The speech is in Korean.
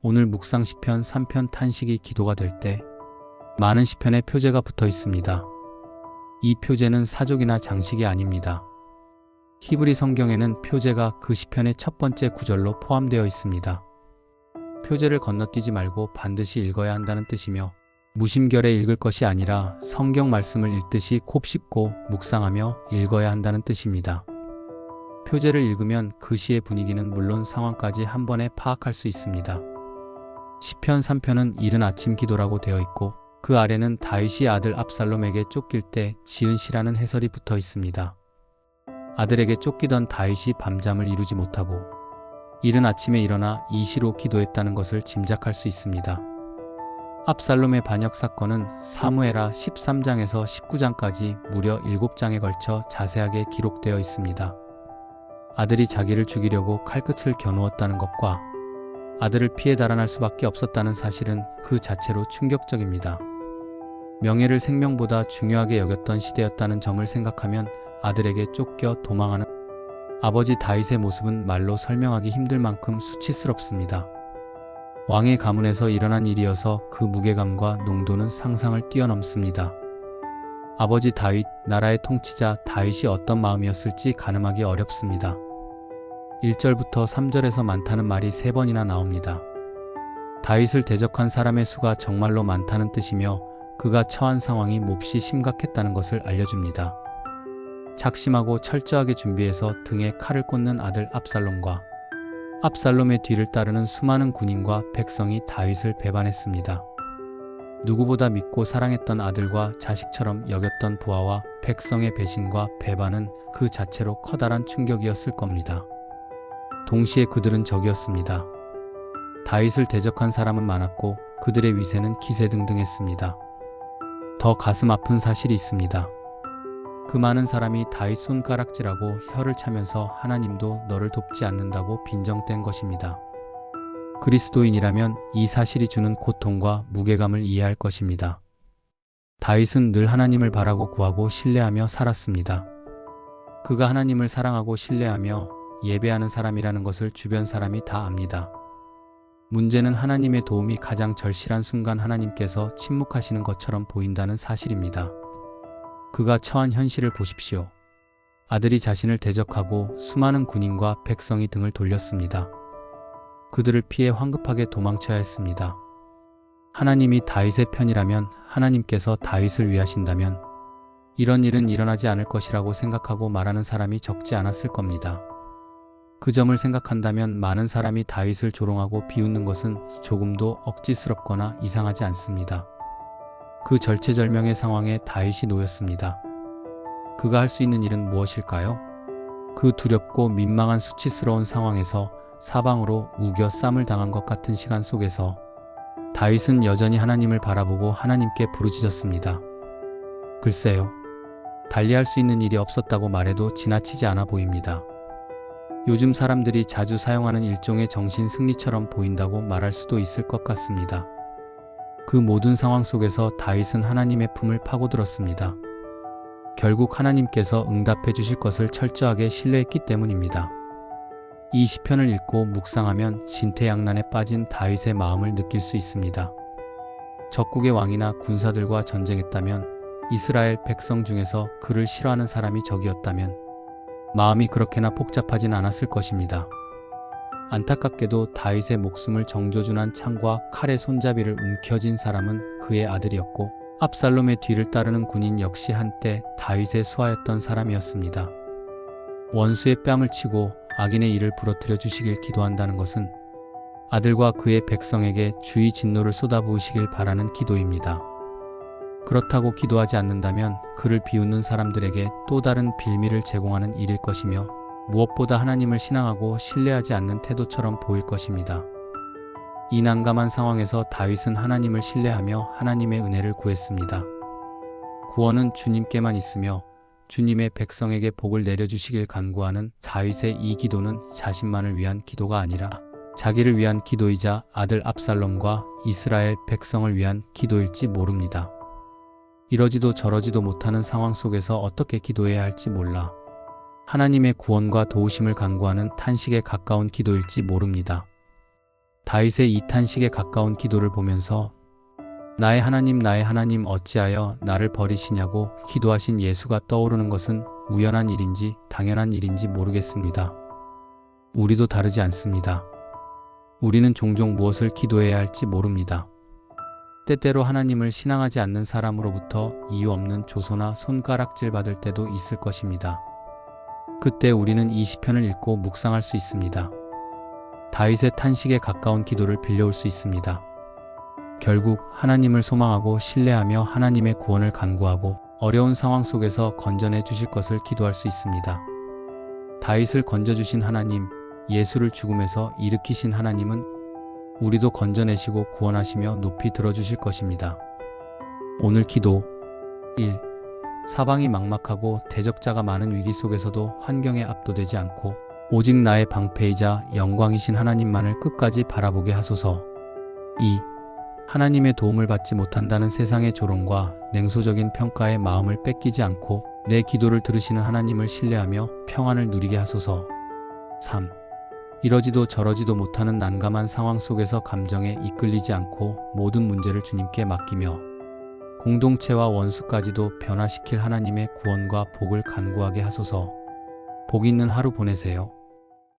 오늘 묵상 시편 3편 탄식이 기도가 될 때 많은 시편에 표제가 붙어 있습니다. 이 표제는 사족이나 장식이 아닙니다. 히브리 성경에는 표제가 그 시편의 첫 번째 구절로 포함되어 있습니다. 표제를 건너뛰지 말고 반드시 읽어야 한다는 뜻이며 무심결에 읽을 것이 아니라 성경 말씀을 읽듯이 곱씹고 묵상하며 읽어야 한다는 뜻입니다. 표제를 읽으면 그 시의 분위기는 물론 상황까지 한 번에 파악할 수 있습니다. 시편 3편은 이른 아침 기도라고 되어 있고 그 아래는 다윗이 아들 압살롬에게 쫓길 때 지은 시라는 해설이 붙어 있습니다. 아들에게 쫓기던 다윗이 밤잠을 이루지 못하고 이른 아침에 일어나 이 시로 기도했다는 것을 짐작할 수 있습니다. 압살롬의 반역 사건은 사무엘하 13장에서 19장까지 무려 7장에 걸쳐 자세하게 기록되어 있습니다. 아들이 자기를 죽이려고 칼끝을 겨누었다는 것과 아들을 피해 달아날 수밖에 없었다는 사실은 그 자체로 충격적입니다. 명예를 생명보다 중요하게 여겼던 시대였다는 점을 생각하면 아들에게 쫓겨 도망하는 아버지 다윗의 모습은 말로 설명하기 힘들 만큼 수치스럽습니다. 왕의 가문에서 일어난 일이어서 그 무게감과 농도는 상상을 뛰어넘습니다. 아버지 다윗, 나라의 통치자 다윗이 어떤 마음이었을지 가늠하기 어렵습니다. 1절부터 3절에서 많다는 말이 3번이나 나옵니다. 다윗을 대적한 사람의 수가 정말로 많다는 뜻이며 그가 처한 상황이 몹시 심각했다는 것을 알려줍니다. 작심하고 철저하게 준비해서 등에 칼을 꽂는 아들 압살롬과 압살롬의 뒤를 따르는 수많은 군인과 백성이 다윗을 배반했습니다. 누구보다 믿고 사랑했던 아들과 자식처럼 여겼던 부하와 백성의 배신과 배반은 그 자체로 커다란 충격이었을 겁니다. 동시에 그들은 적이었습니다. 다윗을 대적한 사람은 많았고 그들의 위세는 기세등등했습니다. 더 가슴 아픈 사실이 있습니다. 그 많은 사람이 다윗 손가락질하고 혀를 차면서 하나님도 너를 돕지 않는다고 빈정댄 것입니다. 그리스도인이라면 이 사실이 주는 고통과 무게감을 이해할 것입니다. 다윗은 늘 하나님을 바라고 구하고 신뢰하며 살았습니다. 그가 하나님을 사랑하고 신뢰하며 예배하는 사람이라는 것을 주변 사람이 다 압니다. 문제는 하나님의 도움이 가장 절실한 순간 하나님께서 침묵하시는 것처럼 보인다는 사실입니다. 그가 처한 현실을 보십시오. 아들이 자신을 대적하고 수많은 군인과 백성이 등을 돌렸습니다. 그들을 피해 황급하게 도망쳐야 했습니다. 하나님이 다윗의 편이라면, 하나님께서 다윗을 위하신다면 이런 일은 일어나지 않을 것이라고 생각하고 말하는 사람이 적지 않았을 겁니다. 그 점을 생각한다면 많은 사람이 다윗을 조롱하고 비웃는 것은 조금도 억지스럽거나 이상하지 않습니다. 그 절체절명의 상황에 다윗이 놓였습니다. 그가 할 수 있는 일은 무엇일까요? 그 두렵고 민망한 수치스러운 상황에서 사방으로 우겨 쌈을 당한 것 같은 시간 속에서 다윗은 여전히 하나님을 바라보고 하나님께 부르짖었습니다. 글쎄요, 달리할 수 있는 일이 없었다고 말해도 지나치지 않아 보입니다. 요즘 사람들이 자주 사용하는 일종의 정신 승리처럼 보인다고 말할 수도 있을 것 같습니다. 그 모든 상황 속에서 다윗은 하나님의 품을 파고들었습니다. 결국 하나님께서 응답해 주실 것을 철저하게 신뢰했기 때문입니다. 이 시편을 읽고 묵상하면 진퇴양난에 빠진 다윗의 마음을 느낄 수 있습니다. 적국의 왕이나 군사들과 전쟁했다면, 이스라엘 백성 중에서 그를 싫어하는 사람이 적이었다면 마음이 그렇게나 복잡하진 않았을 것입니다. 안타깝게도 다윗의 목숨을 정조준한 창과 칼의 손잡이를 움켜쥔 사람은 그의 아들이었고 압살롬의 뒤를 따르는 군인 역시 한때 다윗의 수하였던 사람이었습니다. 원수의 뺨을 치고 악인의 일을 부러뜨려 주시길 기도한다는 것은 아들과 그의 백성에게 주의 진노를 쏟아부으시길 바라는 기도입니다. 그렇다고 기도하지 않는다면 그를 비웃는 사람들에게 또 다른 빌미를 제공하는 일일 것이며 무엇보다 하나님을 신앙하고 신뢰하지 않는 태도처럼 보일 것입니다. 이 난감한 상황에서 다윗은 하나님을 신뢰하며 하나님의 은혜를 구했습니다. 구원은 주님께만 있으며 주님의 백성에게 복을 내려주시길 간구하는 다윗의 이 기도는 자신만을 위한 기도가 아니라 자기를 위한 기도이자 아들 압살롬과 이스라엘 백성을 위한 기도일지 모릅니다. 이러지도 저러지도 못하는 상황 속에서 어떻게 기도해야 할지 몰라 하나님의 구원과 도우심을 간구하는 탄식에 가까운 기도일지 모릅니다. 다윗의 이 탄식에 가까운 기도를 보면서 나의 하나님 어찌하여 나를 버리시냐고 기도하신 예수가 떠오르는 것은 우연한 일인지 당연한 일인지 모르겠습니다. 우리도 다르지 않습니다. 우리는 종종 무엇을 기도해야 할지 모릅니다. 때때로 하나님을 신앙하지 않는 사람으로부터 이유 없는 조소나 손가락질 받을 때도 있을 것입니다. 그때 우리는 이 시편을 읽고 묵상할 수 있습니다. 다윗의 탄식에 가까운 기도를 빌려올 수 있습니다. 결국 하나님을 소망하고 신뢰하며 하나님의 구원을 간구하고 어려운 상황 속에서 건져내 주실 것을 기도할 수 있습니다. 다윗을 건져주신 하나님, 예수를 죽음에서 일으키신 하나님은 우리도 건져내시고 구원하시며 높이 들어주실 것입니다. 오늘 기도 1. 사방이 막막하고 대적자가 많은 위기 속에서도 환경에 압도되지 않고 오직 나의 방패이자 영광이신 하나님만을 끝까지 바라보게 하소서. 2. 하나님의 도움을 받지 못한다는 세상의 조롱과 냉소적인 평가에 마음을 뺏기지 않고 내 기도를 들으시는 하나님을 신뢰하며 평안을 누리게 하소서. 3. 이러지도 저러지도 못하는 난감한 상황 속에서 감정에 이끌리지 않고 모든 문제를 주님께 맡기며 공동체와 원수까지도 변화시킬 하나님의 구원과 복을 간구하게 하소서. 복 있는 하루 보내세요.